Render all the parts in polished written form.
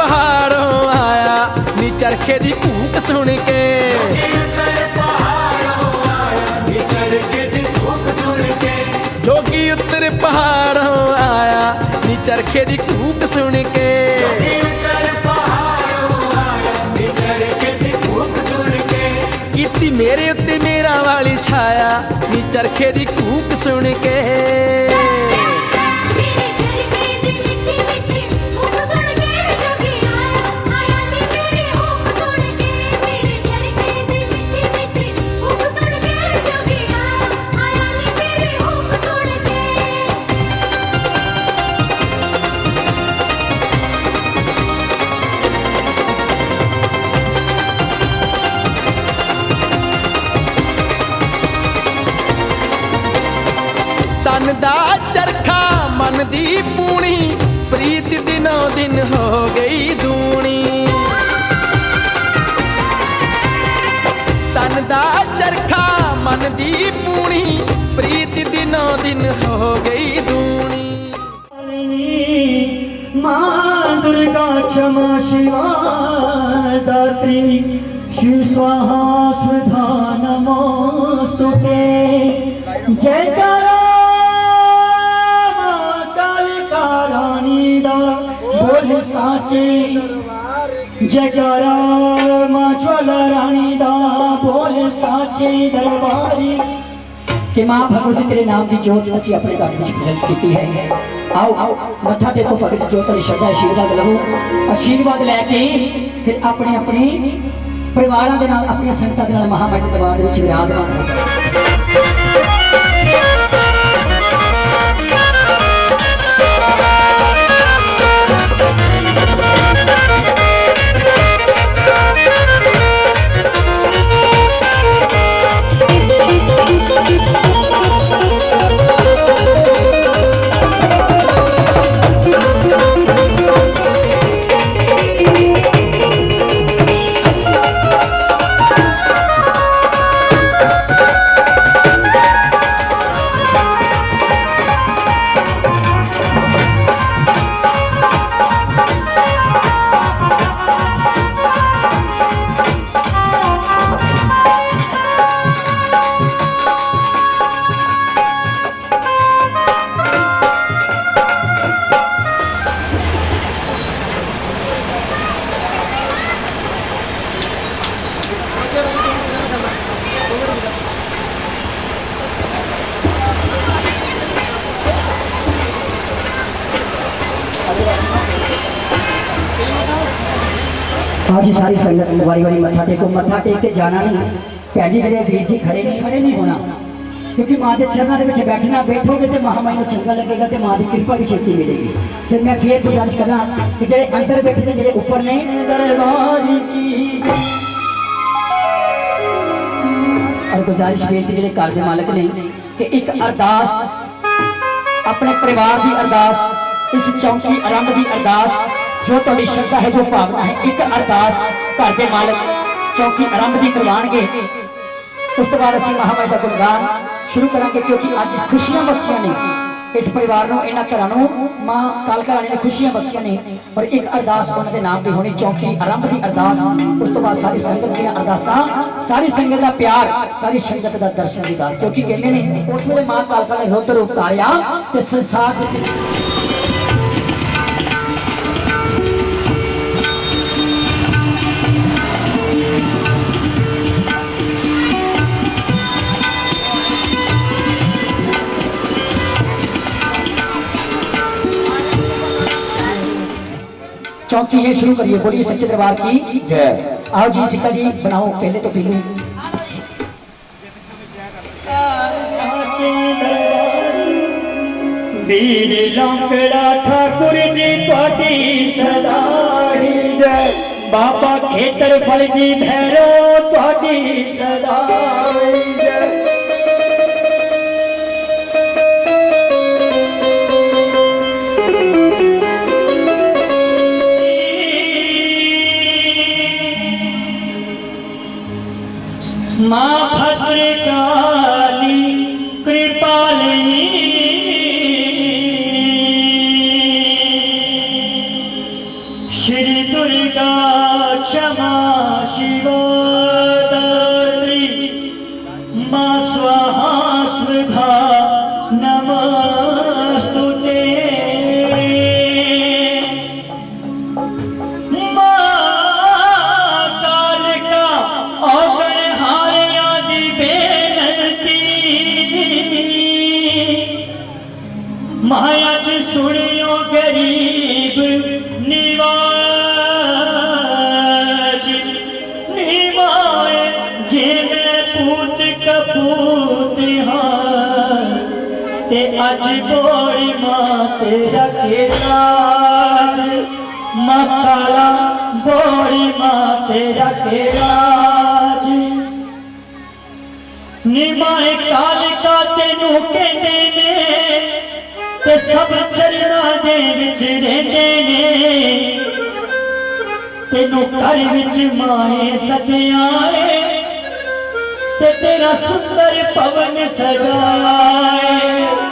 पहाड़ों आया नी चरखे दी कूक सुन के। जोगी उत्तर पहाड़ों आया नी चरखे दी कूक सुन के। कीती मेरे उत्ते मेरा वाली छाया नी चरखे दी कूक सुन के। तन दा चरखा मन दी पूणी प्रीत दिनों दिन हो गई दूनी। तन दा चरखा मन दी पूणी प्रीत दिनों दिन हो गई दूनी। माँ दुर्गा क्षमा शिवा दात्री शिव स्वाहा स्वधा नमोस्तुते। जयकारा बोल साचे जयकारा माँ ज्वाला रानी दा बोल साचे दरबारी। कि माँ भगवती तेरे नाम की जोत असी अपने घर में प्रजंत की है। आओ आओ मत्था टेको भगत जोत की श्रद्धा आशीर्वाद लवो। आशीर्वाद लैके फिर अपने अपने परिवारों के नाल अपनी संगतां दे नाल महामाई दरबार विच विराजमान हो। आज सारी संगत वारी वारी मत्था टेको। मत्था टेक के जाना नहीं भैन जी जड़े वीर जी खड़े नहीं होना, क्योंकि माँ के चरणों के बैठना बैठोगे तो महामाई को चंगा लगेगा तो माँ की कृपा भी छेती मिलेगी। फिर मैं फिर गुजारिश करना कि जड़े अंदर बैठे जड़े ऊपर नहीं और गुजारिश बेनती जड़े घर के मालक ने कि एक अरदास अपने परिवार की अरदास, इस चौकी आरंभ की अरदास जो थोड़ी श्रद्धा है जो भावना है, एक अरदास घर के मालक चौकी आरंभ की करवाएंगे। उस तो बाद असीं महामाई का गुणगान शुरू करेंगे, क्योंकि अज खुशियां बख्शियां ने इस परिवार को, इन्होंने घरों माँ कालका रानी ने खुशियां बख्शियां ने। और एक अरदास उन्होंने नाम की होनी चौकी आरंभ की अरदास। उस तो बाद सारी संगत दी अरदासां, सारी संगत का प्यार, सारी संगत का दर्शन दीदार, क्योंकि कहते हैं उस वेले माँ कालका ने रुद्र रूप धारिया ते संसार चौथी है। शुरू करिए, बोलिए सच्चे दरबार की जय। आओ जी सिक्का जी बनाओ, पहले तो पीलू वीर लंकड़ा ठाकुर जी थोड़ी सदाई जय। बाबा खेतर फल जी भैरो थोड़ी सदाई जय। माँ भद्रकाली कृपालिनी श्री सुनियो गरीब निवाज निवाए जे मैं पूत कपूत हाँ ते अज बोड़ी मां तेरा केराज मां काला बोड़ी मां तेरा केराज निमाए कालिका तेनू कहते ने ते सब चरना दे विच रहंदे ने तेनू घर विच माए सजाए ते तेरा सुंदर पवन सजाए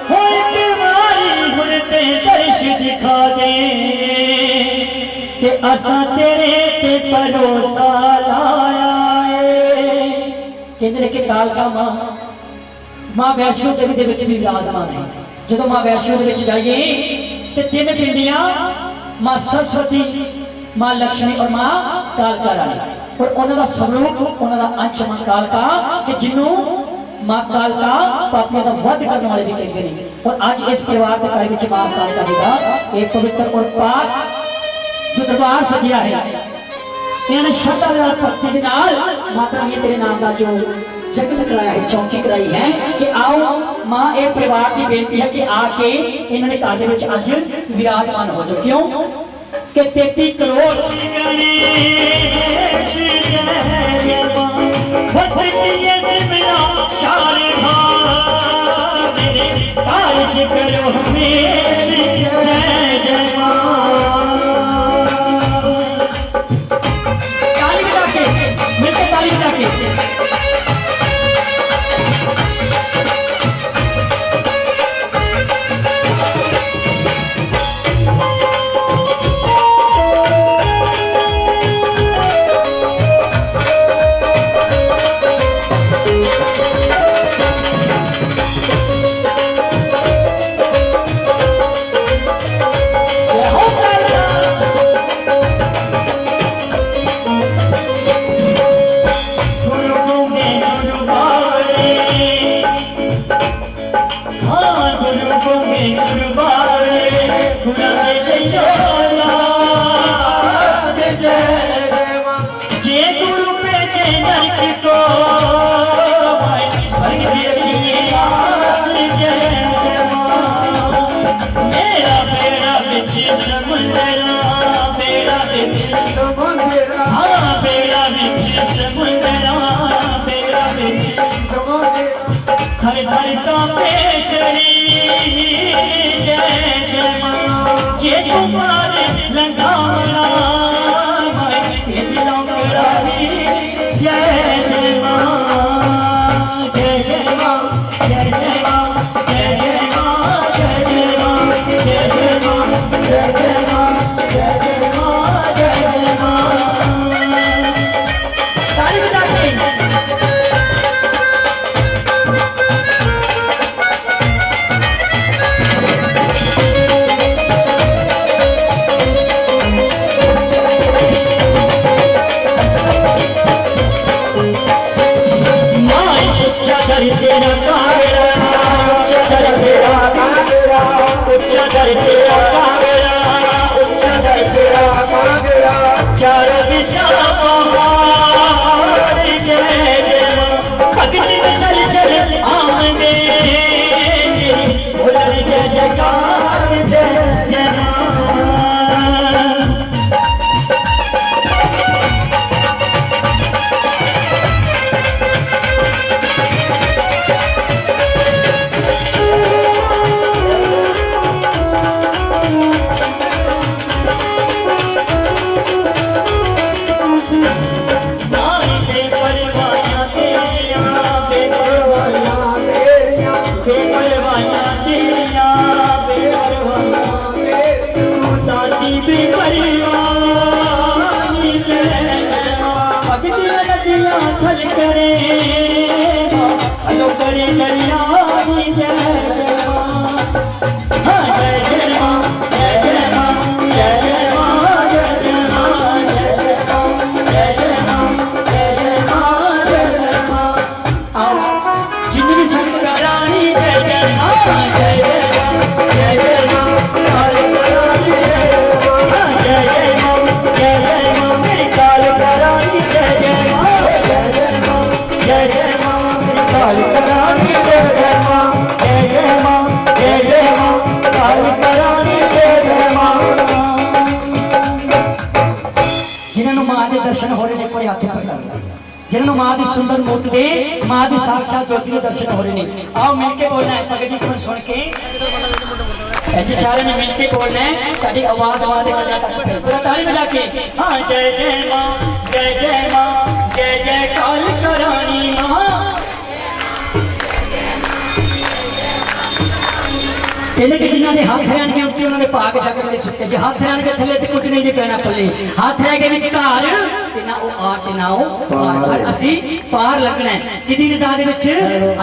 हुण बीमारी हुण ते दर्श दिखा दे ते असा तेरे ते भरोसा लाया कहते कि कालका मां वैष्णो देवी के भी विराजमान है जो मां वैष्णो जाइए तो तीन पिंडियां मां सरस्वती मां लक्ष्मी और मां कालका रानी और उन्होंने स्वरूप उन्होंने अंश मां कालका कि जिन्हों मां कालका पापियों का वध करने वाले भी कहते हैं और आज इस परिवार के घर में मां कालका जी का एक पवित्र और पाक जो दरबार सजिया है इन्होंने श्रद्धा भक्ति के नाल माता रानी तेरे नाम का जो जगत कराया है चौकी कराई है कि आओ मां ए परिवार की बेनती है कि आके इन्होंने घर के विच अज विराजमान हो जाओ क्यों कि 33 करोड़ करो हर हर का पेशरी जय जय मां ये तुम्हारे लंगावला मैं करावी जय जय मां जय जय मां जय जय मां जय जय मां जय जय मां जय जय मां जय जय मां जय जय मां जय जय मां ताली बजा के चारों दिशा जय जय मां भक्ति में चल चल आमने बोल जय जयकार जय जय मां जय जय हथ पर कर जिन्होंने मां की सुंदर मूर्त दे मां की साक्षात ज्योति के दर्शन हो रहे हैं। आओ मिलके बोलना है भगत जी को सुन के जी सारे ने मिलके बोलना है ताकि आवाज आवाज कदर तक जरा ताली बजा के हाँ जय जय मां जय जय मां जय जय काल करानी मां। कहने के जिन्होंने हाथ रहने के उत्ते उन्होंने भाग जगत में सुते जे हाथ रहने के थले ते कुछ नहीं जे कहना पल्ले हाथ रह के विचकार ते ना ओ आर ते ना ओ पार असी पार लगना है किदी निजात दे विच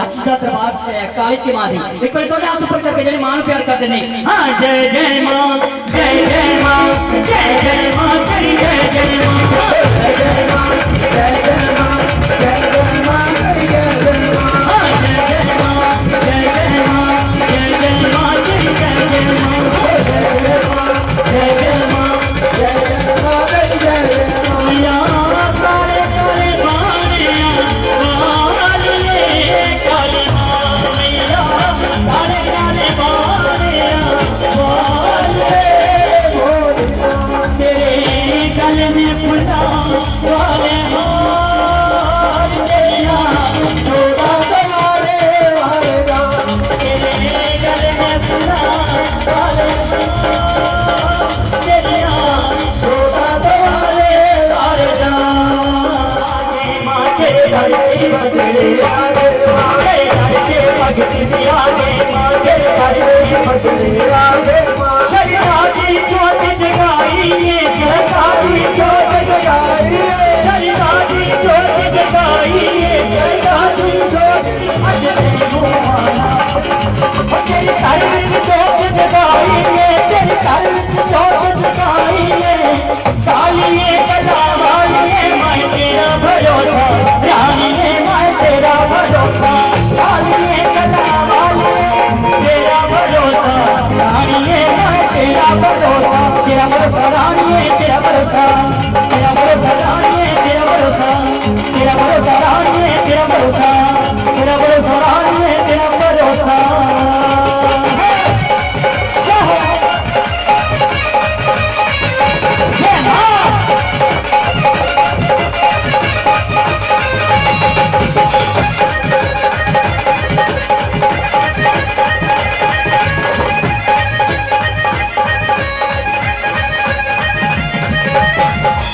अज दा दरबार से काली की मां दी एक बार तो हाथ ऊपर करके जेने मां नु प्यार करदे ने हां जय जय मां जय जय मां जय जय मां तेरी जय जय मां जय जय मां जय जय मां जय जय मां तेरी जय जय मां हां जय जय मां जय जय मां जय जय मां तेरी जय जय मां जय जय मां जय जय मां जय जय मां तेरी जय जय मां या काले काले बाणिया वालिए काली मां मैया काले काले बाणिया वालिए तेरे गले में फुला वाले हार तेरा जोड़ा वाले वालेगा तेरे गले में फुला वाले तेरा जोड़ा वाले वालेगा मां तेरे घर से बचड़े आगे मां तेरे घर से भगती आगे मां तेरे घर से बचड़े आगे शरीरादी ज्योत जगाई ये शरीरादी ज्योत जगाई शरीरादी ज्योत जगाई ये शरीरादी ज्योत अजय भगवाना तेरे घर में ज्योत जगाई ये तेरे घर में ज्योत जगाई ये कालिए कला वालिए मैं तेरा भरोसा रानिए मैं तेरा भरोसा कालिए कला वालिए तेरा भरोसा रानिए मैं तेरा भरोसा तेरा भरोसा रानिए तेरा भरोसा तेरा भरोसा रानिए तेरा भरोसा तेरा भरोसा रानिए तेरा भरोसा तेरा भरोसा रानिए तेरा भरोसा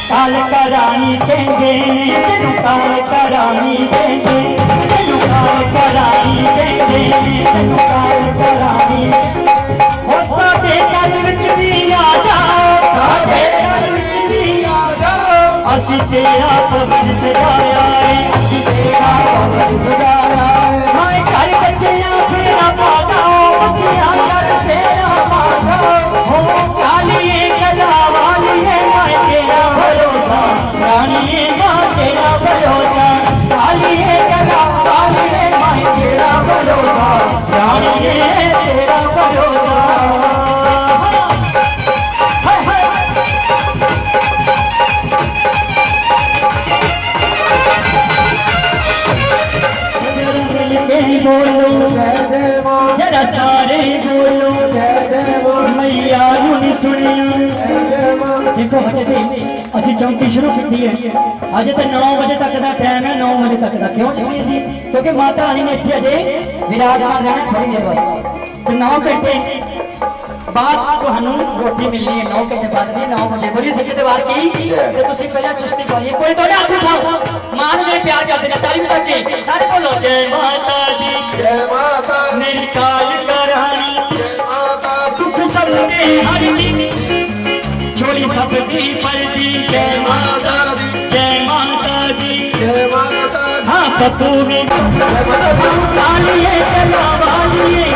काल करानी देंगे तेनू काल करानी देंगे तेनू काल करानी देंगे तेनू काल करानी हो साडे घर विच भी आ जाओ साडे घर विच भी आ जाओ असीं तेरा भवन सजाया है असीं तेरा भवन सजाया है हाय घर बच्चियां फेरा पा जाओ बच्चियां घर फेरा पा जाओ हो कालिए कला वालिए मैं तेरा भरोसा रानिए मां तेरा भरोसा कालिए कला वालिए मैं तेरा भरोसा रानिए तेरा भरोसा हाय हाय बोलो जरा सारे बोलो मैया यूं सुनिया देखो बच्चे असी चौकी शुरू की है अजे तो 9 बजे तक का टाइम है 9 बजे तक का क्यों जी क्योंकि माता रानी ने इतने अजे विराजमान रहना थोड़ी देर बाद 9 घंटे बाद ਤੁਹਾਨੂੰ रोटी मिलनी है 9 घंटे बाद नहीं 9 बजे बोलिए सच्चे दरबार की तो तुसी पहले सुस्ती पाइए कोई तो हाथ उठाओ मां ने प्यार करते हैं ताली बजा के सारे बोलो जय माता दी जय माता मेरी काल करानी जय माता दुख सबके हरनी चोली सबकी परदी जय माता दी जय माता दी जय माता हाँ पप्पू में कालिए कला वालिए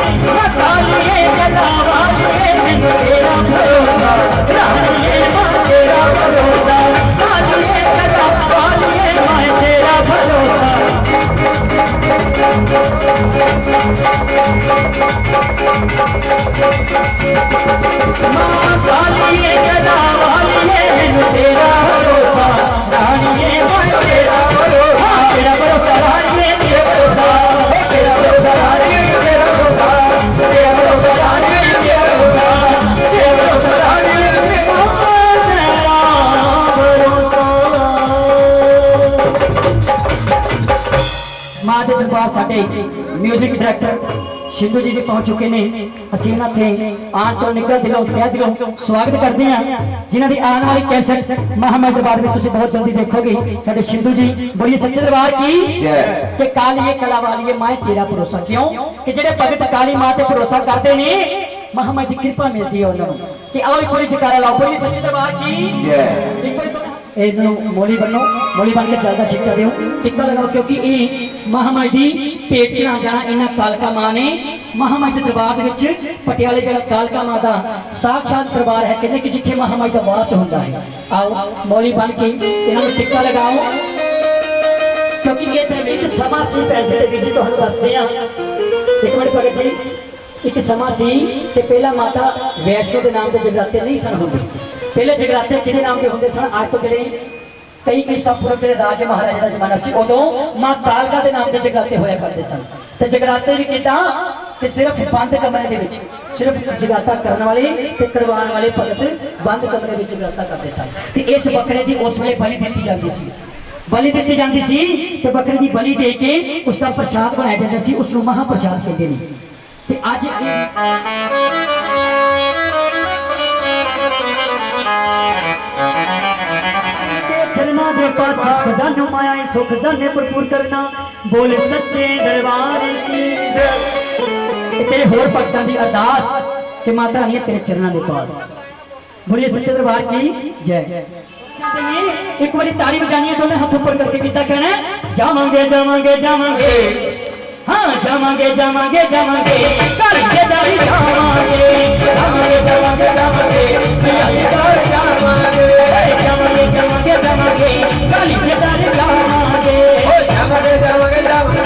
कालिए कला वालिए तेरा भरोसा रानिए मां तेरा भरोसा कालिए कला वालिए मैं तेरा भरोसा मां कालिए कला वालिए तेरा भरोसा रानिए मैं तेरा भरोसा तेरा भरोसा रानिए तेरा भरोसा तेरा भरोसा रानिए तेरा भरोसा तेरा भरोसा रानिए तेरा भरोसा तेरा भरोसा रानिए तेरा भरोसा म्यूजिक डायरेक्टर सिद्धू जी भी पहुंच चुके ने ਅਸੀਂ ਇਹਨਾਂ ਤੇ ਆਉਣ ਤੋਂ ਨਿੱਘਾ ਦਿਲੋਂ ਤਹਿ ਦਿਲੋਂ ਸਵਾਗਤ ਕਰਦੇ ਹਾਂ ਜਿਨ੍ਹਾਂ ਦੀ ਆਉਣ ਵਾਲੀ ਕੈਸਟ ਮਹਾਮਾਈ ਦਰਬਾਰ ਵਿੱਚ ਤੁਸੀਂ ਬਹੁਤ ਜਲਦੀ ਦੇਖੋਗੇ ਸਾਡੇ सिद्धू जी बोलिए सच्चे दरबार की कि कालिए कला वालिए माए तेरा भरोसा क्यों कि ਜਿਹੜੇ ਭਗਤ ਕਾਲੀ ਮਾਂ ਤੇ ਭਰੋਸਾ ਕਰਦੇ ਨੇ ਮਹਾਮਾਈ ਦੀ ਕਿਰਪਾ ਮਿਲਦੀ ਹੈ ਉਹਨਾਂ ਨੂੰ ਕਿ ਆਓ ਇੱਕ ਵਾਰੀ ਜਕਾਰਾ ਲਾਓ ਬੋਲੀਏ ਸੱਚੇ ਦਰਬਾਰ की ਇੱਕ ਵਾਰੀ ਇਹਨੂੰ ਮੋਲੀ ਬਣ ਕੇ ਚੱਲਦਾ ਸਿੱਕਾ ਦਿਓ ਟਿੱਕਾ ਲਗਾਓ ਕਿਉਂਕਿ ਇਹ ਮਹਾਮਾਈ ਦੀ ਭੇਟ ਚੜਾ ਜਾਣਾ ਇਹਨਾਂ ਕਾਲਕਾ ਮਾਂ ਨੇ ਮਹਾਮਾਈ ਦੇ ਦਰਬਾਰ ਦੇ ਵਿੱਚ ਪਟਿਆਲੇ ਜਿਹੜਾ ਕਾਲਕਾ ਮਾਂ ਦਾ ਸਾਖਸ਼ਾਤ ਦਰਬਾਰ ਹੈ ਕਹਿੰਦੇ ਕਿ ਜਿੱਥੇ ਮਹਾਮਾਈ ਦਾ ਵਾਸ ਹੁੰਦਾ ਹੈ ਆਓ ਮੋਲੀ ਬਣ ਕੇ ਇਹਨਾਂ ਨੂੰ ਟਿੱਕਾ ਲਗਾਓ ਕਿਉਂਕਿ ਇਹ ਤੇ ਸਮਾਂ ਸੀ ਭੈਣ ਜੀ ਤੇ ਵੀਰ ਜੀ ਤੁਹਾਨੂੰ ਦੱਸਦੇ ਆ ਇੱਕ ਮਿੰਟ ਭਗਤ ਜੀ ਇੱਕ ਸਮਾਂ ਸੀ ਕਿ ਪਹਿਲਾਂ ਮਾਤਾ ਵੈਸ਼ਨੋ ਦੇ ਨਾਮ ਤੇ ਜਗਰਾਤੇ ਨਹੀਂ ਸਨ ਹੁੰਦੇ पहले जगराते किहदे नाम के होंगे सन आज तो ਜਿਹੜੇ कई सपुर ਜਿਹੜੇ राजे महाराजे ਦਾ ਜ਼ਮਾਨਾ ਸੀ ਉਦੋਂ ਮਾਂ ਕਾਲਕਾ ਦੇ ਨਾਮ ਤੇ ਜਗਰਾਤੇ ਹੋਇਆ ਕਰਦੇ ਸਨ ਤੇ ਜਗਰਾਤੇ ਵੀ ਕਿਦਾਂ ਕਿ ਸਿਰਫ ਬੰਦ ਕਮਰੇ ਦੇ ਵਿੱਚ ਸਿਰਫ ਜਗਰਾਤਾ ਕਰਨ ਵਾਲੇ ਤੇ ਕਰਵਾਉਣ ਵਾਲੇ ਭਗਤ ਬੰਦ ਕਮਰੇ ਵਿੱਚ ਜਗਰਾਤਾ ਕਰਦੇ ਸਨ ਤੇ ਇਸ ਬੱਕਰੇ ਦੀ ਉਸ ਵੇਲੇ ਬਲੀ ਦਿੱਤੀ ਜਾਂਦੀ ਸੀ ਬਲੀ ਦਿੱਤੀ ਜਾਂਦੀ ਸੀ ਤੇ ਬੱਕਰੇ ਦੀ ਬਲੀ ਦੇ ਕੇ ਉਸ ਦਾ ਪ੍ਰਸ਼ਾਦ ਬਣਾਇਆ ਜਾਂਦਾ ਸੀ ਉਸ ਨੂੰ ਮਹਾ ਪ੍ਰਸ਼ਾਦ ਕਹਿੰਦੇ ਨੇ ਤੇ ਅੱਜ चरना दे पास खजानो माया सो खजाने भरपूर करना बोले सच्चे दरबार की तेरे होर भक्तां दी अरदास कि माता रानी तेरे चरणों के पास बोलिए सच्चे दरबार की जय एक बारी ताली बजानी है दोनों हाथ ऊपर करके कितना कहना है जावांगे जावांगे जावांगे हाँ जावांगे जावांगे जावांगे करके दारी जावांगे जावांगे जावांगे जावांगे जावांगे जावांगे जावांगे जावांगे काली के दारी जावांगे जावांगे जावांगे जावांगे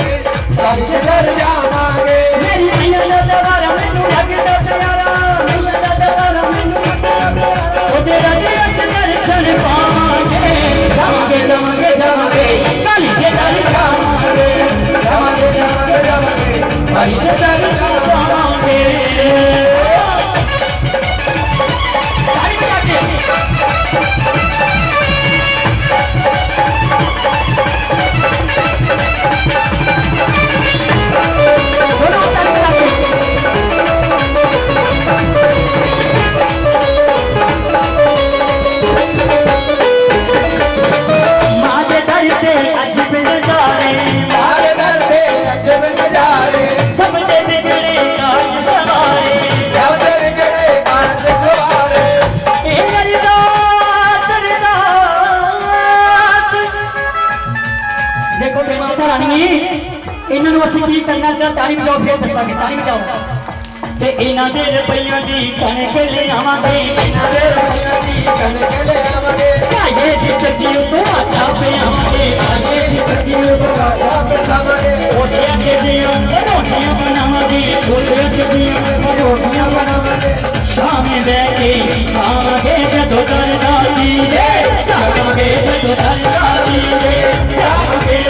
काली के दर जावांगे मेरी मैया दा दरबार मैनू लगदा प्यारा मैया दा दरबार मैनू ओ तेरा दर्शन पावांगे जावांगे जावांगे जावांगे काली के दारी जावांगे जावांगे जावांगे जावांगे काली के दर जावांगे ताली बजा के इन्होंने असीं की करना ताली बजाओ फिर दसांगे ताली बजाओ ते इन्हां दे रुपइयां दी कणक ले आवांगे इन्हां दे रुपइयां दी कणक ले आवांगे काये दी चक्की तो आटा पे आवांगे काये दी चक्की तो आटा पे आवांगे ओसिया के दियां रोटियां बनावांगे ओसिया के दियां रोटियां बनावांगे शाम में बैठे खावांगे जदों दरदारी दे जावांगे जदों दरदारी दे जावांगे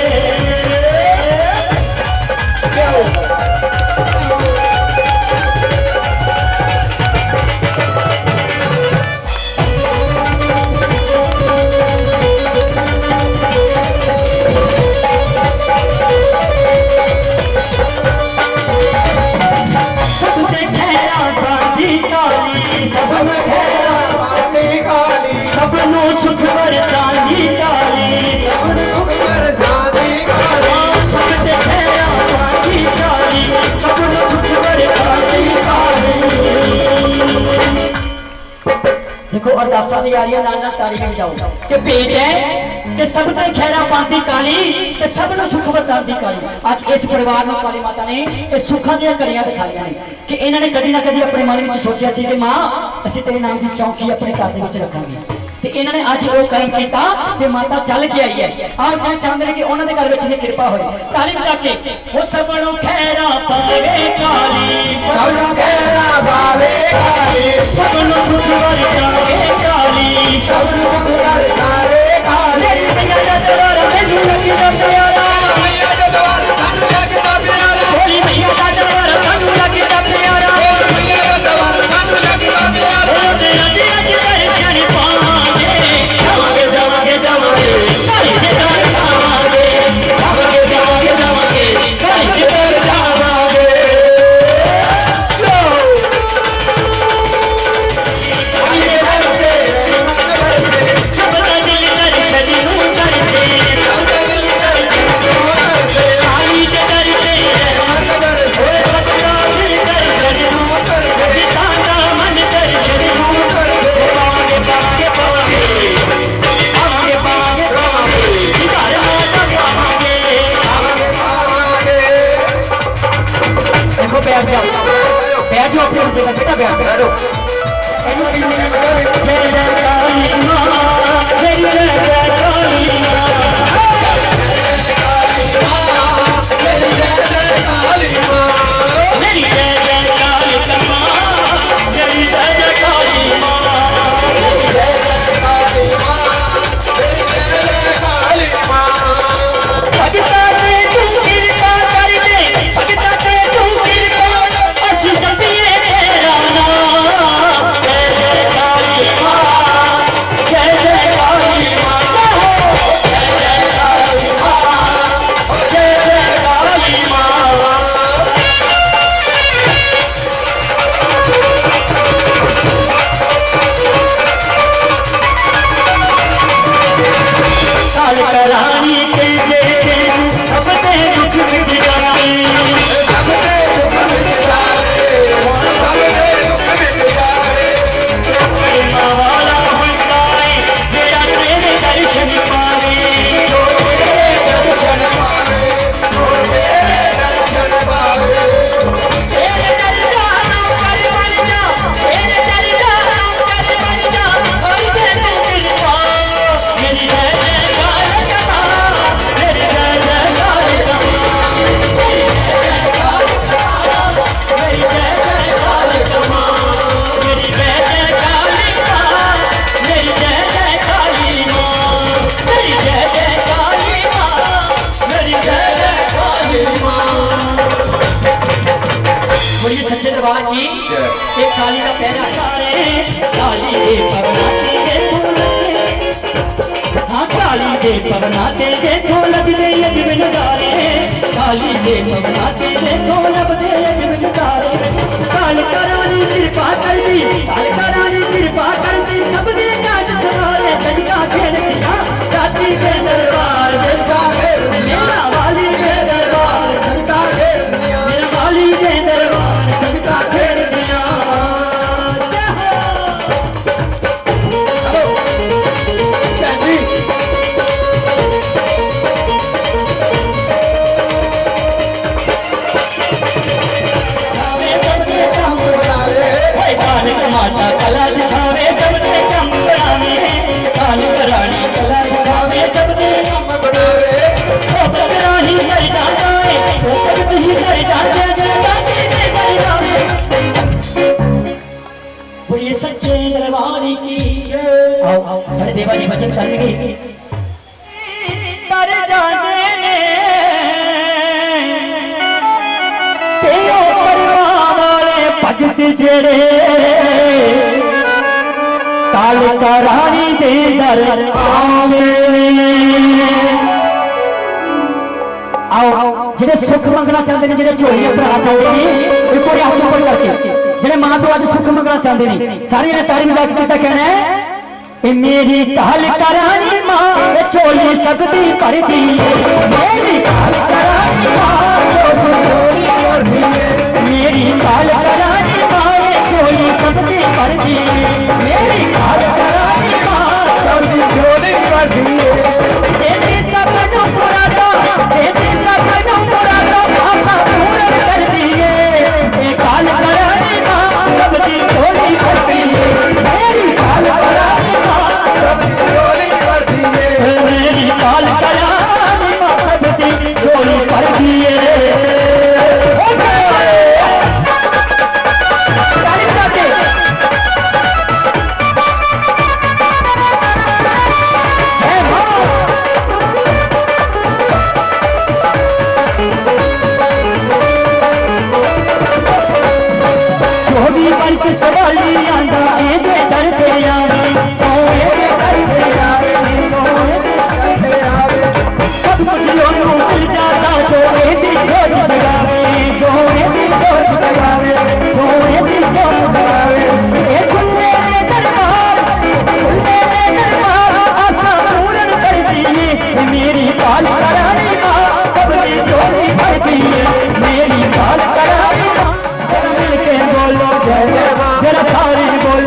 सबनो सुख वरदानी काली सबनो सुख वरदानी काली सबते खेरा पानी काली सबनो सुख वरदानी काली देखो अरदासा दी आ रही है नाना ताली भी बजाओ कि भेंट है कि सबते खेरा पानी काली ते सबनो सुख वरदानी काली आज इस परिवार ਨੂੰ काली माता ने ਇਹ ਸੁੱਖਾਂ ਦੀਆਂ ਕੜੀਆਂ ਦਿਖਾਈਆਂ ਨੇ ਕਿ ਇਹਨਾਂ ਨੇ ਕਦੀ ਨਾ ਕਦੀ ਆਪਣੇ ਮਨ ਵਿੱਚ ਸੋਚਿਆ ਸੀ ਕਿ ਮਾਂ ਅਸੀਂ ਤੇਰੇ ਨਾਮ ਦੀ ਚੌਂਕੀ ਆਪਣੇ ਘਰ ਦੇ ਵਿੱਚ ਰੱਖਾਂਗੇ ਤੇ ਇਹਨਾਂ ਨੇ ਅੱਜ ਉਹ ਕਰਮ ਕੀਤਾ ਤੇ ਮਾਤਾ ਚੱਲ ਕੇ ਆਈ ਹੈ ਆਪ ਜਿਹੜੇ ਚਾਹੁੰਦੇ ਨੇ ਕਿ ਉਹਨਾਂ ਦੇ ਘਰ ਵਿੱਚ ਨੇ ਕਿਰਪਾ ਹੋਏ ਤਾਲੀ ਵਜਾ ਕੇ ਉਹ ਸਭ ਨੂੰ ਖੈਰਾ ਪਾਵੇ ਕਾਲੀ ਸਭ ਨੂੰ ਖੈਰਾ ਪਾਵੇ ਕਾਲੀ ਸਭ ਨੂੰ ਸੁਖ ਵਰਤਾਵੇ ਕਾਲੀ ਸਭ ਨੂੰ ਸੁਖ ਵਰਤਾਵੇ ਕਾਲੀ ਮੈया ਦਾ ਦਰਬਾਰ ਮੈਨੂੰ ਲੱਗਦਾ ਪਿਆਰਾ मैया का दरबार ਸਾਨੂੰ ਲੱਗਦਾ ਪਿਆਰਾ ਹੋਲੀ ਮੈया ਦਾ ਦਰਬਾਰ ਸਾਨੂੰ ਲੱਗਦਾ ਪਿਆਰਾ मैया का दरबार ਸਾਨੂੰ ਲੱਗਦਾ ਪਿਆਰਾ ਉਹ ਤੇਰਾ ਜੀ ਅੱਜ ਦਰਸ਼ਨ ਪਾਵਾਂਗੇ ਜਾਵਾਂਗੇ ਜਾਵਾਂਗੇ ਜਾਵਾਂਗੇ ਕਾਲੀ ਦੇ ਦਰ ਜਾਵਾਂਗੇ ਜਾਵਾਂਗੇ ਜਾਵਾਂਗੇ ਜਾਵਾਂਗੇ ਕਾਲੀ ਦੇ ਦਰ ਜਾਵਾਂਗੇ बैठ जाओ अपनी जगह बेटा, बैठ जाओ। जय जय काली माँ, जय जय काली माँ, जय जय काली माँ, मेरी जय जय काली माँ, जय जय काली माँ, जय जय काली माँ, जय जय काली माँ। भगता ते तू कृपा कर दे, भगता ते तू कृपा, असी जपिए तेरा नाम। जय जय काली माँ, जय जय काली माँ, जय जय काली माँ, जय जय काली माँ। काल करानी के दे सबने दुख मिट जाए, सबने दुख मिट जाए, सबने दुख मिट जाए। प्रेमा वाला होता है तेरा तेरे दर्शन पावे, जो तेरे दर्शन पावे, जो तेरे दर्शन पावे। तेरे दर्शन कर बन जा, तेरे दर्शन कर बन जा, और दे तू कृपा। मेरी जय जय काली माँ, मेरी जय जय काली माँ, मेरी जय जय काली माँ, मेरी जय जय काली माँ, मेरी जय जय काली माँ, मेरी जय जय काली माँ, मेरी जय जय काली माँ। बोलिए सच्चे दरबार की एक काली का पहला गाने, काली दे पवना तेरे फूल लगे, हाँ काली दे पवना तेरे फूल लगे अजब नजारे, काली दे पवना तेरे फूल लगे अजब नजारे। काल करानी कृपा कर दी, काल करानी कृपा कर दी, सबने काज सवारे तनिका खेल दिया, जाति के दरबार जनता मेरा वाली के दरबार, जनता घेर दिया, मेरा वाली के दरबार जनता घेर दिया। हेलो, जय जी। माता कला दिखावे सबने कम बनावे, काली रानी कला दिखावे सबने कम बनावे, वो बचना ही कर जाता है, वो भगत ही कर जाता है, जाति में कर जावे। बोलिए सच्चे दरबार की। आओ साढ़े देवा जी वचन करेंगे, तर जाने ने तेरे परिवार वाले भगत जेड़े, काल करानी दे दर आवे। आओ जेडे सुख मंगना चाहते हैं, जेडे झोलियां भरा चाहते हैं, एक बार हाथ ऊपर करके जेडे मां तो आज सुख मंगना चाहते हैं, सारी ने तारी बजा के कितना कहना है, ए मेरी काल करानी मां झोली सकती भर दी, मेरी काल करानी मां मेरी काल करानी मां झोली सकती भर दी, मेरी काल करानी मां जोड़ी कर दिए, तेरी सबनो पुराना, तेरी सबनो पुराना आशा पूर्ण कर दिए, ए काल करानी मां सबकी झोली भर दिए, मेरी काल करानी मां जोड़ी कर दिए। मेरी काल करानी मां सबकी झोली भर दिए। सवाली आंदा ए दे दर ते आवे, ओए दे दर ते आवे, ओए दे दर ते आवे, सब कुछ लोनू मिल जाता जो ए दी जोर सगावे, जो ए दी जोर सगावे, जो ए दी जोर सगावे, ए खुले दरबार आशा पूर्ण कर दिए, मेरी काल करानी मां सबकी झोली भर दिए, मेरी काल करानी मां सब मिल के बोलो जय जय, जरा सारी बोलो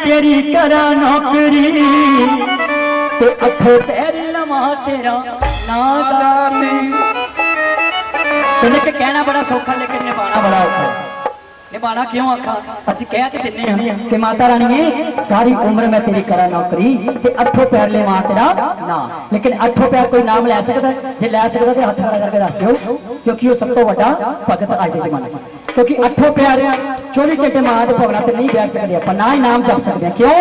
तेरी करा नौकरी ते अखों पैर लवा तेरा ना दाती। तो कहना बड़ा सौखा लेकिन निभाना बड़ा औखा। निभाना क्यों आखा असि कह के दिने हैं कि माता रानी सारी उम्र मैं तेरी करा नौकरी ते अठों पैर ले मां तेरा ना। लेकिन अठों पैर कोई नाम लै सकता जे लै सकता तो हाथ खड़ा करके दस दिओ क्योंकि वो सब तो बड़ा भगत अज के जमाने च। क्योंकि अठों पैर 24 घंटे मां के भवना से नहीं बैठ सकते अपन ना ही नाम जप सकते हैं। क्यों?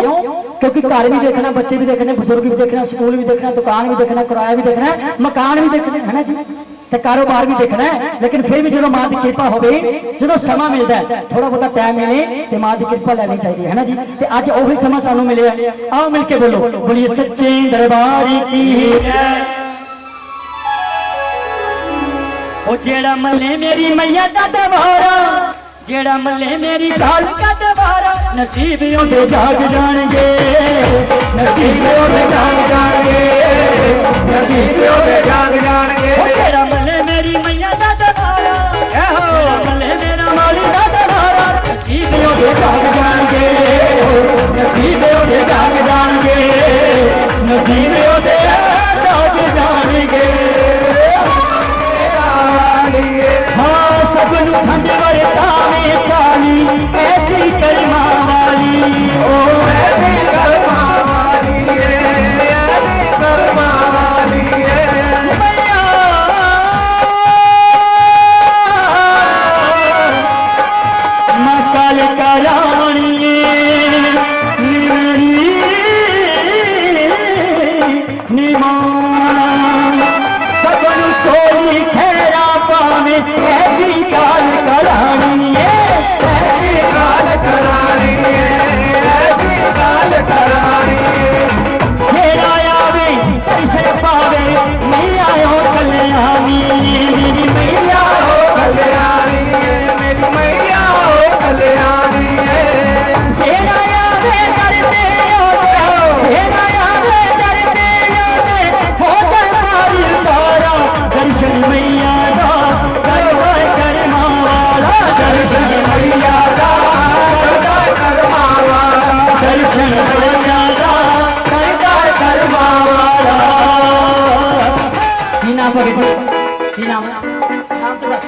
क्योंकि घर भी देखना, बच्चे भी देखने, बुजुर्ग भी देखना, स्कूल भी देखना, दुकान भी देखना, किराया भी देखना, मकान भी देखना है ना जी, तो कारोबार भी देखना है। लेकिन फिर भी जो मां की कृपा हो गई, जो समा मिलता है थोड़ा बहुत टाइम मिले तो मां की कृपा लेनी चाहिए है ना जी। तो अज ओही समा सानू मिले। आओ मिलके बोलो बोलिए सच्चे दरबार की ओ जेड़ा मल्ले मेरी मैया दा दवारा, जेड़ा मल्ले मेरी गाल का दवारा, नसीब ओदे जाग जाणगे, नसीब ओदे जाग जाणगे, नसीब ओदे जाग जाणगे। ओ जेड़ा मल्ले मेरी मैया दा दवारा, जेड़ा मल्ले मेरा माली दा दवारा, नसीब ओदे जाग जाणगे, नसीब ओदे जाग जाणगे, नसीब ओदे जाग जाणगे। हाँ सबनू ठंड वरता में काली ऐसी कलमा वाली, ओ ऐसी कलमा वाली, ऐसी कलमा वाली मैया मां काल करानी निमान सबनू चोरी खेरा पावे ऐसी काल करानी है, ऐसी काल करानी है, ऐसी काल करानी है। तेरा आवे दर्शन पावे मैया हो कल्याणी, मेरी मैया हो कल्याणी, मेरी मैया हो कल्याणी है। तेरा आवे करते हो, तेरा आवे करते हो जाए मारी तारा, दर्शन मैया दा करवाए कर्मा वाला, दर्शन मैया दा करवाए कर्मा वाला, दर्शन मैया दा करवाए कर्मा वाला। की नाम है बेटे? की नाम तो बस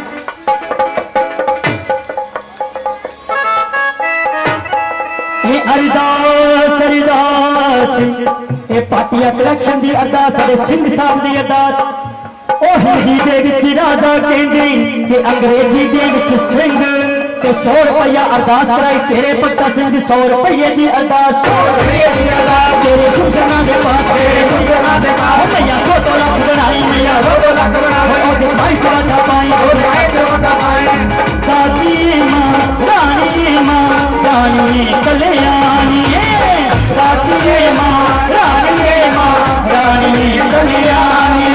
ए अरदास अरदास ए पाटिया कलेक्शन दी अरदास, साडे सिंह साहब दी अरदास। ओ हिंदी दे विच राजा कहंदे ते अंग्रेजी दे विच सिंह, ते 100 रुपया अरदास कराई तेरे भगता सिंह दी, 100 रुपये दी अरदास, 100 रुपये दी अरदास तेरे सुजना दे पास, तेरे सुजना दे पास मैया 100 लाख बनाई, मैया 100 लाख बनाई, ओ दे भाई सवादा पाई, ओ दे भाई सवादा पाई। दादी मां रानी मां रानी कल्याणी, दादी मां रानी कल्याणी,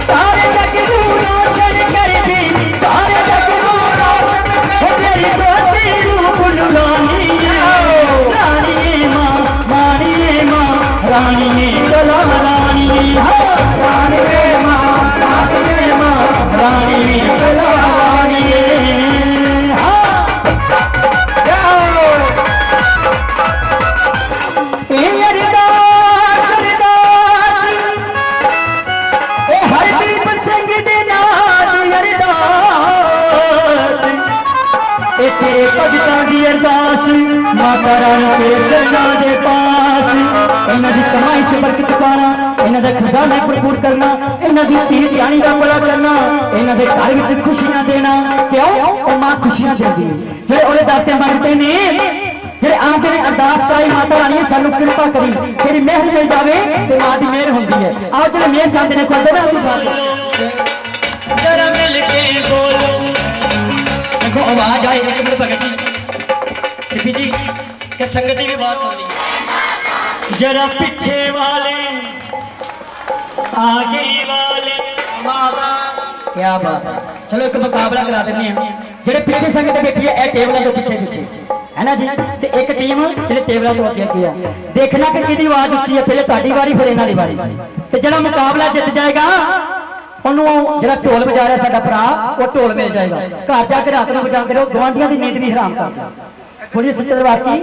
सारे जग नू रोशन कर दी, सारे जग नू रोशन कर दी, तेरी ज्योति रूप लुलानी, रानी मां रानी मां रानी कल्याणी, रानी मां रानी कल्याणी। तेरे भगतां दी अरदास माता रानी तेरे चरणों दे पास, इन्हां दी कमाई च बरकत पाना, इन्हां दा खजाना भरपूर करना, इन्हां दी धी ध्यानी दा भला करना, इन्हां दे घर विच खुशियां देना। क्यों? और मां खुशियां देंदी है जेड़े ओदे दाते मंगते ने, जेड़े आंदे ने अरदास कराई माता रानी सानू कृपा करी, तेरी मेहर मिल जावे ते मां दी मेहर हुंदी है। आओ जेड़े मेहर चाहते ने कोई ना तू गा जरा मिल के बोलो, देखो आवाज आए एक मिनट भगत जी सिपी जी के संगति भी बात सुन ली, जरा पीछे वाले आगे वाले मामा क्या बात है। चलो एक मुकाबला करा देने हैं, जेडे पीछे संगत बैठी है ए टेबल के पीछे पीछे है ना जी, ते एक टीम जेडे टेबल तो अगे किया देखना कि किहदी आवाज उच्ची है, पहले तुहाडी वारी फिर इन्हां दी वारी, ते जेड़ा मुकाबला जित जाएगा ਉਹਨੂੰ ਜਿਹੜਾ ਢੋਲ ਵਜਾ ਰਿਹਾ ਸਾਡਾ ਭਰਾ ਉਹ ਢੋਲ ਮਿਲ ਜਾਏਗਾ। ਘਰ ਜਾ ਕੇ ਰਾਤ ਨੂੰ ਵਜਾਉਂਦੇ ਰਹੋ, ਗਵਾਂਢੀਆਂ ਦੀ ਨੀਂਦ ਵੀ ਹਰਾਮ ਕਰਦਾ। ਬੋਲੀਏ ਸੱਚੇ ਦਰਬਾਰ ਕੀ।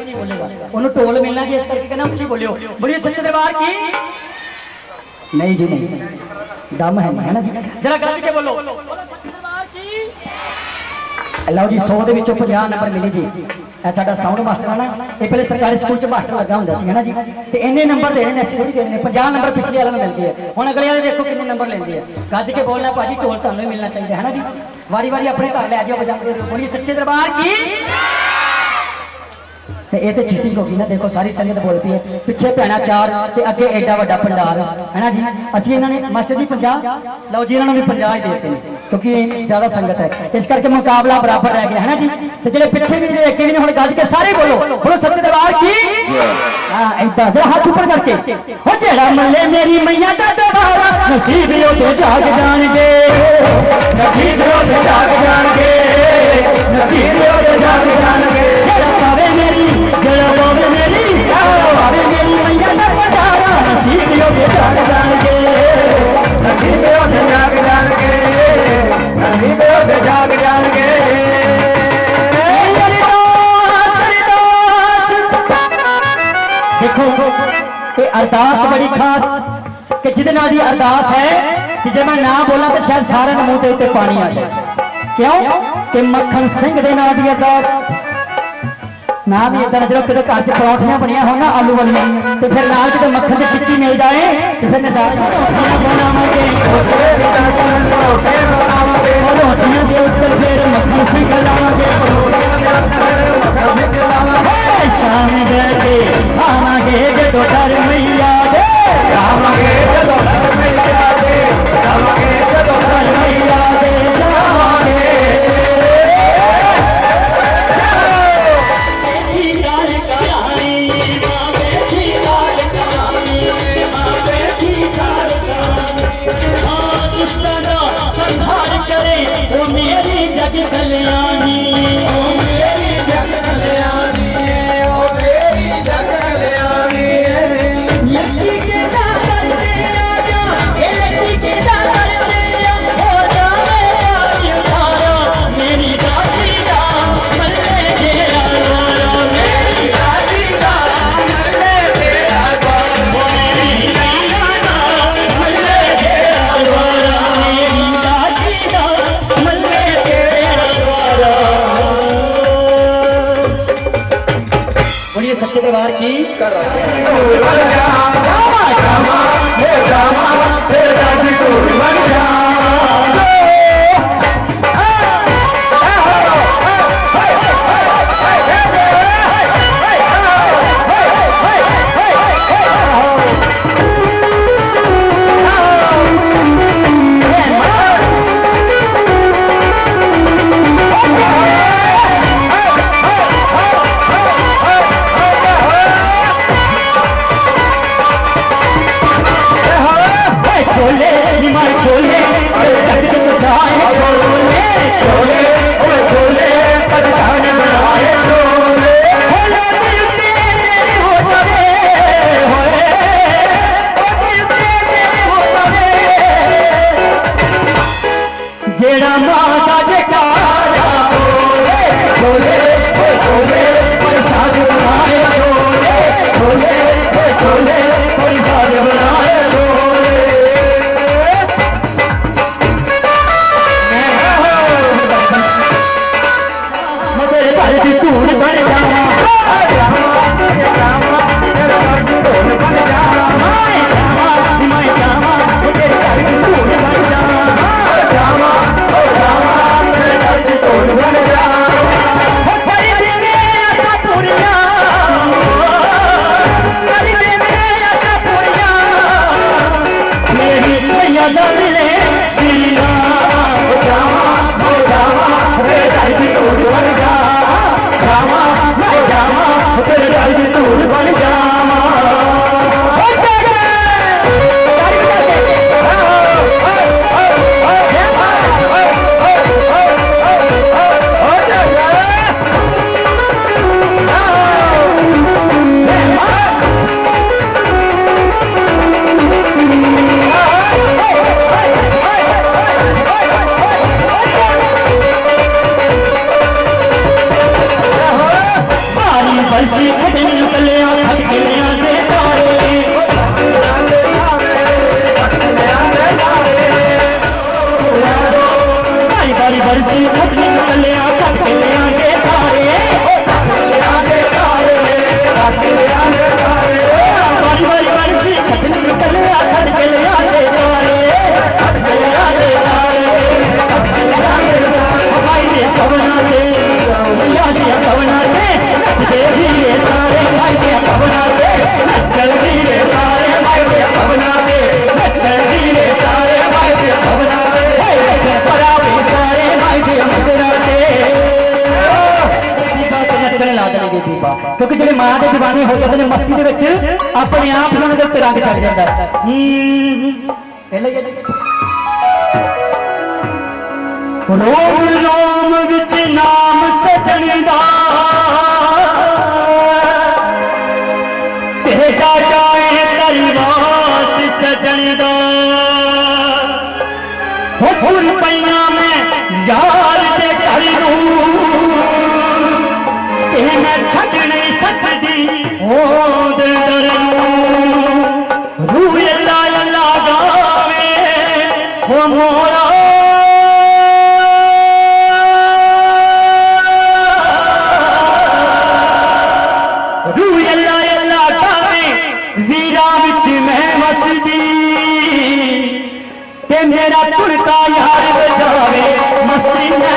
नहीं बोलेगा ਉਹਨੂੰ ਢੋਲ ਮਿਲਣਾ ਜੀ ਇਸ ਕਰਕੇ ਕਹਿੰਦਾ ਉੱਚੀ ਬੋਲਿਓ ਬੋਲਿਓ ਸੱਚੇ ਦਰਬਾਰ ਕੀ नहीं जी नहीं, दम है ना जी। जरा ਗੱਜ ਕੇ ਬੋਲੋ ਲਓ ਜੀ 100 ਦੇ ਵਿੱਚੋਂ 50 ਨੰਬਰ ਮਿਲੇ ਜੀ। ਇਹ ਸਾਡਾ ਸਾਊਂਡ ਮਾਸਟਰ ਹੈ ਨਾ, ਇਹ ਪਹਿਲੇ ਸਰਕਾਰੀ ਸਕੂਲ 'ਚ ਮਾਸਟਰ ਲੱਗਾ ਹੁੰਦਾ ਸੀ ਹੈ ਨਾ ਜੀ, ਤੇ ਇੰਨੇ ਨੰਬਰ ਦੇਣੇ ਨੇ ਅਸੀਂ ਦੇਣੇ ਨੇ 50 ਨੰਬਰ ਪਿਛਲੇ ਵਾਲਿਆਂ ਨੂੰ ਮਿਲਦੇ ਆ। ਹੁਣ ਅਗਲੇ ਵਾਲੇ ਦੇਖੋ ਕਿੰਨੇ ਨੰਬਰ ਲੈਂਦੇ ਆ। ਗੱਜ ਕੇ ਬੋਲਣਾ ਭਾਜੀ, ਢੋਲ ਤੁਹਾਨੂੰ ਹੀ ਮਿਲਣਾ ਚਾਹੀਦਾ ਹੈ ਨਾ ਜੀ। ਵਾਰੀ ਵਾਰੀ ਆਪਣੇ ਘਰ ਲੈ ਜਾਓ ਵਜਾਉਂਦੇ ਰਹੋ, ਬੋਲੀਏ ਸੱਚੇ ਦਰਬਾਰ ਕੀ। ਤੇ ਇਹ ਤੇ ਛਿੱਟੀ ਹੋ ਗਈ ਨਾ, ਦੇਖੋ ਸਾਰੀ ਸੰਗਤ ਬੋਲ ਪਈ ਹੈ, ਪਿੱਛੇ ਭੈਣਾ 4 ਤੇ ਅੱਗੇ ਐਡਾ ਵੱਡਾ ਭੰਡਾਰ ਹੈ ਨਾ ਜੀ। ਅਸੀਂ ਇਹਨਾਂ ਨੇ ਮਾਸਟਰ ਜੀ 50 ਲਓ ਜੀ, ਇਹਨਾਂ ਨੂੰ ਵੀ 50 ਹੀ ਦੇ ਦਿੱਤੇ ਨੇ ਕਿਉਂਕਿ ਜ਼ਿਆਦਾ ਸੰਗਤ ਹੈ, ਇਸ ਕਰਕੇ ਮੁਕਾਬਲਾ ਬਰਾਬਰ ਰਹਿ ਗਿਆ ਹੈ ਨਾ ਜੀ। ਤੇ ਜਿਹੜੇ ਪਿੱਛੇ ਵੀ ਜਿਹੜੇ ਅੱਗੇ ਵੀ ਨੇ, ਹੁਣ ਗੱਜ ਕੇ ਸਾਰੇ ਬੋਲੋ, ਬੋਲੋ ਸੱਚੇ ਦਰਬਾਰ ਕੀ। ਹਾਂ ਐਦਾਂ ਜਰਾ ਹੱਥ ਉੱਪਰ ਕਰਕੇ, ਹੋ ਜਿਹੜਾ ਮੱਲੇ ਮੇਰੀ ਮਈਆ ਦਾ ਦਵਾਰਾ, ਨਸੀਬ ਉਹਦੇ ਜਾਗ ਜਾਣਗੇ, ਨਸੀਬ ਉਹਦੇ ਜਾਗ ਜਾਣਗੇ, ਨਸੀਬ ਉਹਦੇ ਜਾਗ ਜਾਣਗੇ। ਜਿਹੜਾ ਪਾਵੇ ਮੇਰੀ, ਜਿਹੜਾ ਪਾਵੇ ਮੇਰੀ, ਪਾਵੇ ਮੇਰੀ ਮਈਆ ਦਾ ਦਵਾਰਾ, ਨਸੀਬ ਉਹਦੇ ਜਾਗ ਜਾਣਗੇ, ਨਸੀਬ ਉਹਦੇ ਜਾਗ ਜਾਣਗੇ, ਨਸੀਬ ਉਹਦੇ ਜਾਗ ਜਾਣਗੇ। देखो ये अरदास बड़ी खास कि जिदे नाल दी अरदास है कि जब मैं ना बोला तो शायद सारे मुंह के उत्ते पानी आ जाए। क्यों कि मक्खन सिंह दे नाल दी अरदास ना भी इदा जो कि घर च परौठियां बनिया हो ना आलू वाली, तो फिर नाल किते मक्खन की टिक्की मिल जाए तो फिर नजारा। मक्खन सिंह लावांगे, शाम बैठे खावांगे जो डर मैया दे, खावांगे जो डर मैया दे, खावांगे जो डर मैया दे, खावांगे। बेटी लाल कहानी, माँ बेटी लाल कहानी, माँ बेटी लाल कहानी, माँ दुश्मना संहार करे वो मेरी जग कल्याणी, ओ मेरी जग कल्याणी। सच्चे दरबार की कर अपने आप ही उन्होंने उत्ते रंग चढ़ जाता रोम रोम विच नाम सजन दा तेरा जाए दरबार सजन दा हो फुल पैया में यार दे घर नूं मैं छक नहीं सकती ओ दिल रूह अल्लाह अल्लाह गावे हो मोरा रूह अल्लाह अल्लाह गावे वीरा विच मैं मसदी ते मेरा तुरता यार बजावे मस्ती में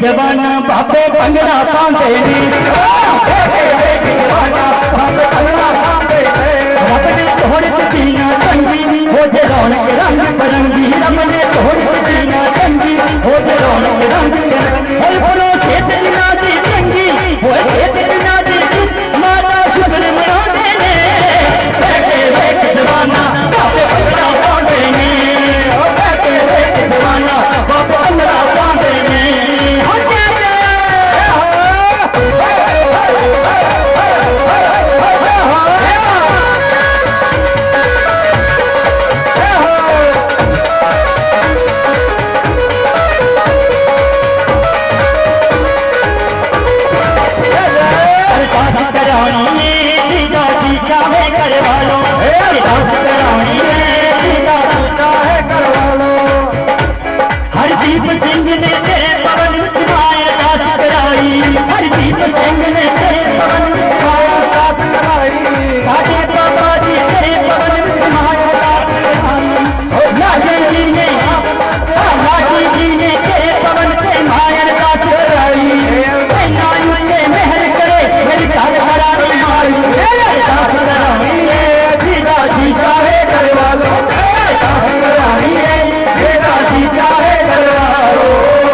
जवाना बाबे भंगड़ा पांदे रब ने तोड़ सीना चंगी हो जे रौनक रंग बरंगी रब ने तोड़ सीना चंगी हो जे रौनक रंग बरंगी बोलो सेठ दिना दी चंगी हो सेठ दिना दी माता शुक्र मनाते ने देख जवाना बाबे भंगड़ा पांदे ने ओ देख जवाना बाबे भंगड़ा पांदे ने हरदीप सिंह ने तेरे पवन माया दास कराई हरदीप सिंह ने तेरे पवन माया दास कराई साडे बाबा जी तेरे पवन माया दास कराई लाजी जी ने तेरे पवन से माया दास कराई नायु ने मेहर करे मेरी घर बरारी मारी दास कराई जीता जीता है घर वालों दास कराई जीता जीता है घर वालों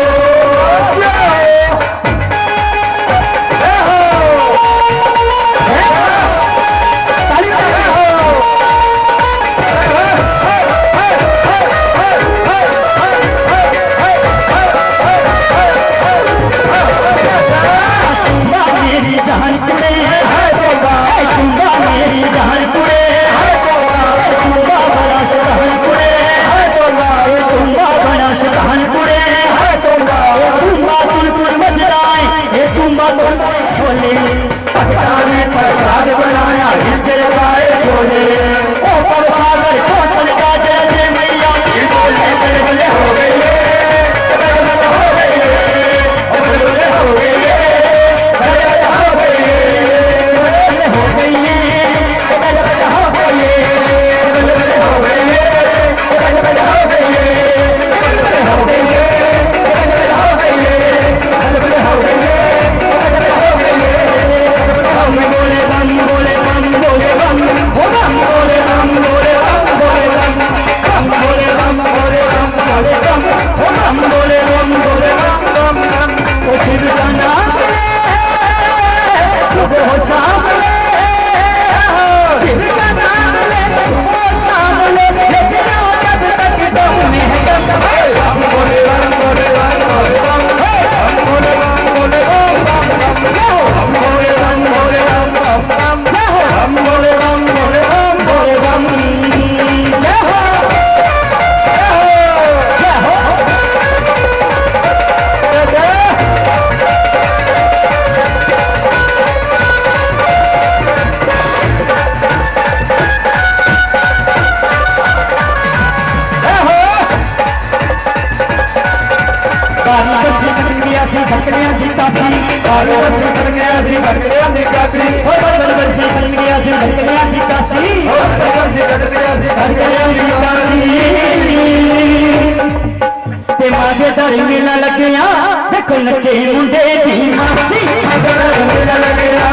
नचे मुंडे दी मासी तुम्हारे नाल मेला लगेगा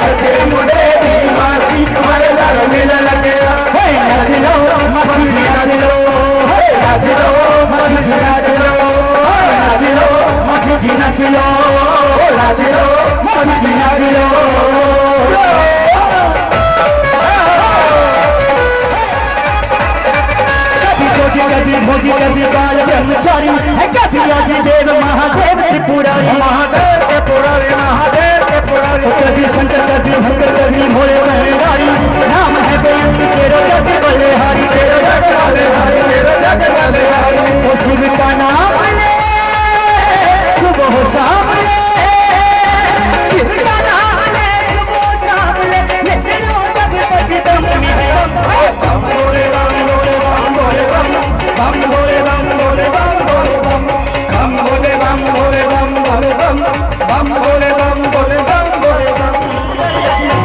नचे मुंडे दी मासी तुम्हारे नाल मेला लगेगा नाच लो मासी नाच लो नाच लो मासी नाच लो नाच लो मासी नाच लो नाच लो मासी नाच लो कभी भोजी कभी बाल ब्रह्मचारी है कभी आदिदेव महादेव त्रिपुरारी महादेव त्रिपुरारी महादेव त्रिपुरारी कभी शंकर कभी भंकर कभी भोले बहरारी नाम है बेअंत तेरो जग बलिहारी तेरो जग बलिहारी तेरो जग बलिहारी ओ शिव का नाम ले सुबह हो शाम ले शिव का नाम ले सुबह हो शाम ले तेरो जग बजी दम में है भोले राम भोले राम भोले राम बम भोले बम भोले बम भोले बम बम भोले बम भोले बम भोले बम बम भोले बम भोले बम भोले बम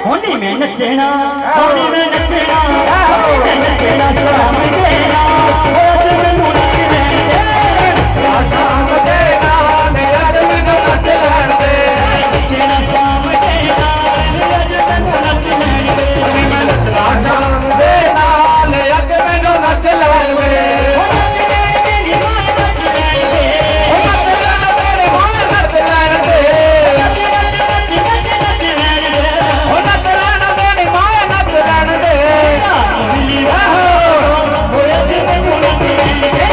होनी में नचना होनी में नचना होनी में नचना शाम देना आज मैनू नच लैण दे शाम देना मेरा मैनू नच लैण दे नचना शाम देना आज मैनू नच लैण दे शाम देना आज मैनू नच लैण दे Yeah.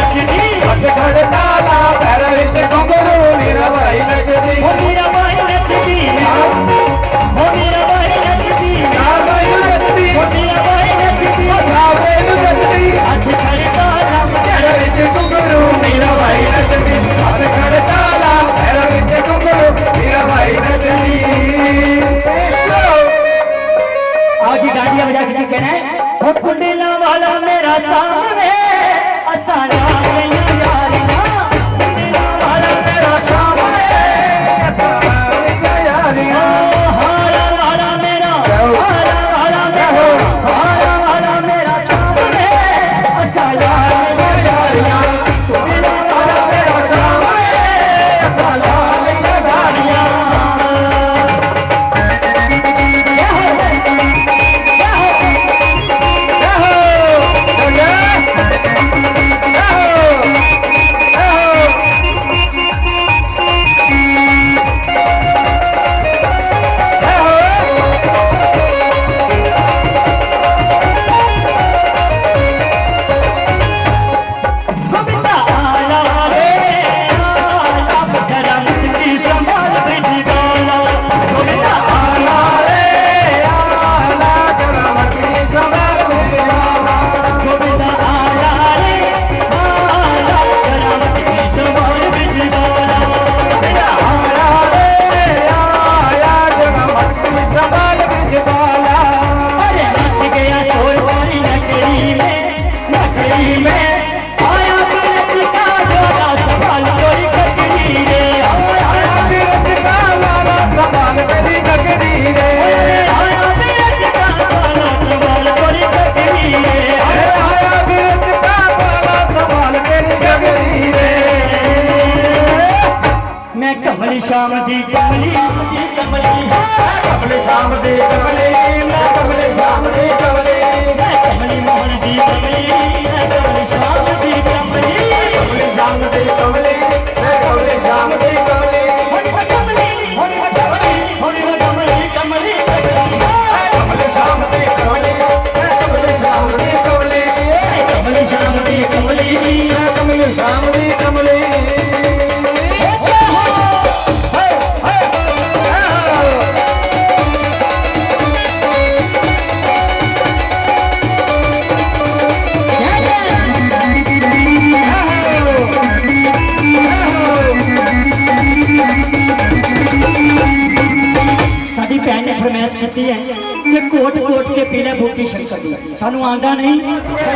नचदी हथ खड़ ताला पैर विच घुंघरू मीरा भाई नचदी ओ मीरा बाई नचदी ओ मीरा बाई नचदी नाल भाई नचदी ओ मीरा बाई नचदी सावे नु नचदी हथ खड़ ताला पैर विच घुंघरू मीरा भाई नचदी हथ खड़ ताला पैर विच घुंघरू मीरा भाई नचदी आओ जी डांडिया बजा के कहना है ओ कुंडला वाला मेरा सामने असाना मेरा यारिया कुंडला वाला मेरा सामने असाना यारियां हारा वाला मेरा सामने असाना मेरा यारिया कुंडला वाला मेरा सामने असाना मेरा यारिया कमली शाम दी कमली कमले शाम दे कमले मैं कमले शाम दे कमले कमली मोहन दी कमली कमली शाम दी कमली कमले शाम दे कमले मैं कमले शाम दे कमले कमली कमली कमली कमले शाम दे कमले मैं कमले शाम दे कमले कमली शाम दी कमली मैं कमले शाम दे कमले फरमाइश की है कि कोट कोट के पीले बूटी शंकर दी सानू आंदा नहीं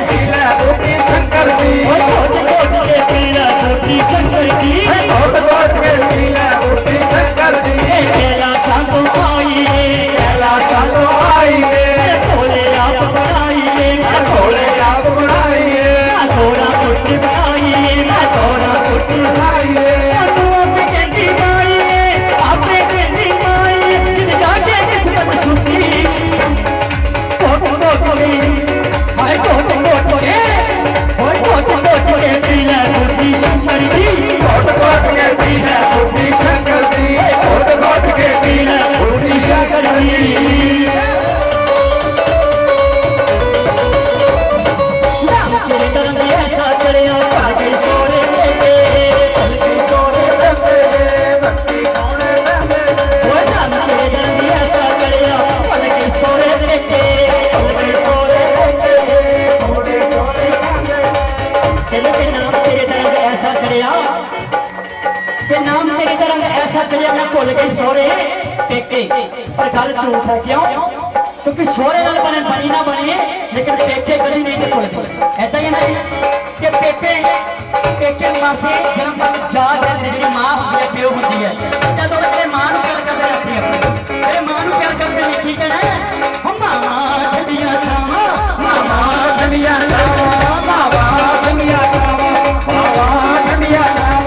पीला बूटी शंकर दी कोट कोट के पीले बूटी शंकर दी कोट कोट के पीला बूटी शंकर दी केला सांगो आई रे केला सांगो आई रे भोले आप बनाई रे भोले आप बनाई रे थोड़ा बूटी बनाई रे थोड़ा बूटी बनाई रे भुल गई सोरे पेके पर गल झूठ है क्यों क्योंकि सोरे नाल बने बनी ना बने लेकिन पेके कभी नहीं भुलते ऐसा ही ना कि पेके मरते जन्म तक याद है तेरी मां होती है प्यो होती है जब तेरे मां को प्यार करते अपनी तेरे मां को प्यार करते हैं ठीक है ना हम मामा ठंडिया छावा मामा ठंडिया छावा मामा ठंडिया छावा मामा ठंडिया छावा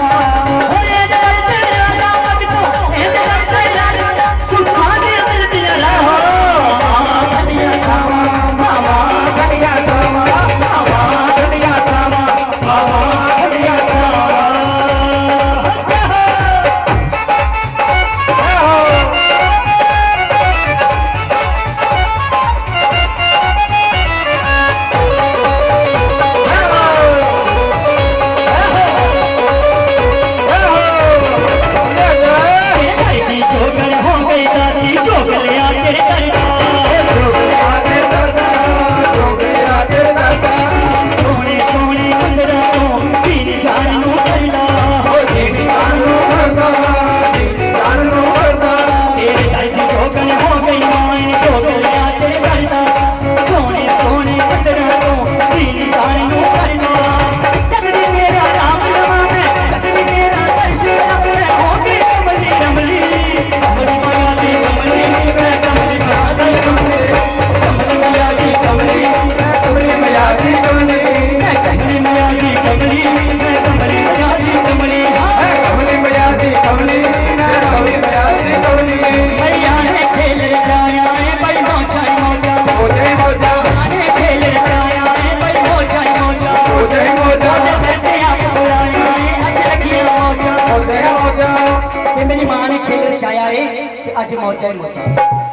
कि मेरी मां ने खेल रचाया है कि अज मौजा ही मौजा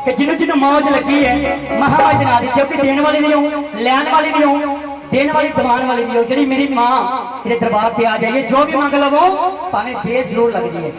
कि जिन्हों जिन्हों मौज लगी है महामाई दे नाल दी, क्योंकि देने वाली भी हूँ, लैन वाली भी हूँ, देने वाली दमान वाली भी हो। जी मेरी मां मेरे दरबार पे आ जाइए, जो भी मंग लवो भावें दे जरूर लगती है।